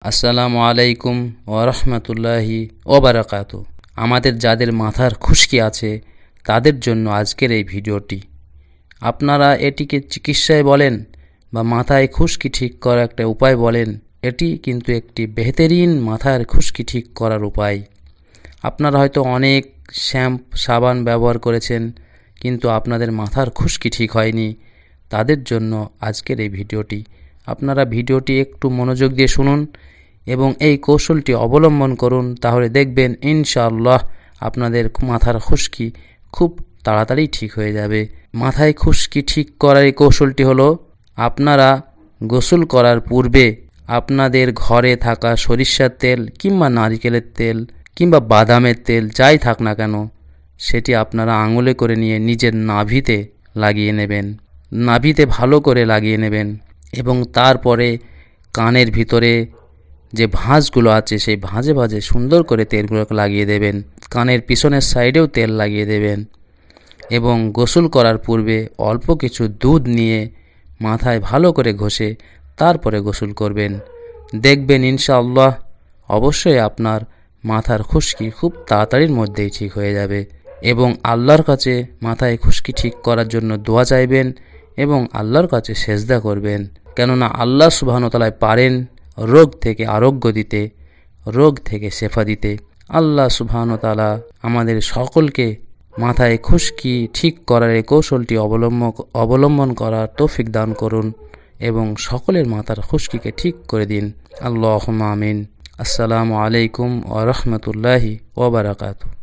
আসসালামু আলাইকুম ওয়া রাহমাতুল্লাহি ওয়া বারাকাতুহু। আমাদের যাদের মাথার খুশকি আছে তাদের জন্য আজকের এই ভিডিওটি। আপনারা এটিকে চিকিৎসায় বলেন বা মাথায় খুশকি ঠিক করার একটা উপায় বলেন, এটি কিন্তু একটি বেহতরিন মাথার খুশকি ঠিক করার উপায়। আপনারা হয়তো অনেক শ্যাম্পু সাবান ব্যবহার করেছেন, কিন্তু আপনাদের মাথার খুশকি ঠিক হয়নি। তাদের জন্য আজকের এই ভিডিওটি। আপনারা ভিডিওটি একটু মনোযোগ দিয়ে শুনুন এবং এই কৌশলটি অবলম্বন করুন, তাহলে দেখবেন ইনশাআল্লাহ আপনাদের মাথার খুশকি খুব তাড়াতাড়ি ঠিক হয়ে যাবে। মাথায় খুশকি ঠিক করার এই কৌশলটি হলো, আপনারা গোসল করার পূর্বে আপনাদের ঘরে থাকা সরিষার তেল কিংবা নারকেলের তেল কিংবা বাদামের তেল যাই থাক না কেন, সেটি আপনারা আঙুলে করে নিয়ে নিজের নাভিতে লাগিয়ে নেবেন। নাভিতে ভালো করে লাগিয়ে নেবেন এবং তারপরে কানের ভিতরে যে ভাঁজগুলো আছে সেই ভাঁজে ভাঁজে সুন্দর করে তেলগুলোকে লাগিয়ে দেবেন। কানের পিছনের সাইডেও তেল লাগিয়ে দেবেন এবং গোসল করার পূর্বে অল্প কিছু দুধ নিয়ে মাথায় ভালো করে ঘষে তারপরে গোসল করবেন। দেখবেন ইনশাআল্লাহ অবশ্যই আপনার মাথার খুশকি খুব তাড়াতাড়ির মধ্যেই ঠিক হয়ে যাবে। এবং আল্লাহর কাছে মাথায় খুশকি ঠিক করার জন্য দোয়া চাইবেন এবং আল্লাহর কাছে সেজদা করবেন, কেননা আল্লাহ সুবহানাহু ওয়া তাআলা পারেন রোগ থেকে আরোগ্য দিতে, রোগ থেকে শেফা দিতে। আল্লাহ সুবহানাহু ওয়া তাআলা আমাদের সকলকে মাথায় খুশকি ঠিক করার এই কৌশলটি অবলম্বন করার তৌফিক দান করুন এবং সকলের মাথার খুশকিকে ঠিক করে দিন। আল্লাহুম্মা আমিন। আসসালামু আলাইকুম ওয়া রাহমাতুল্লাহি ওয়া বারাকাতুহু।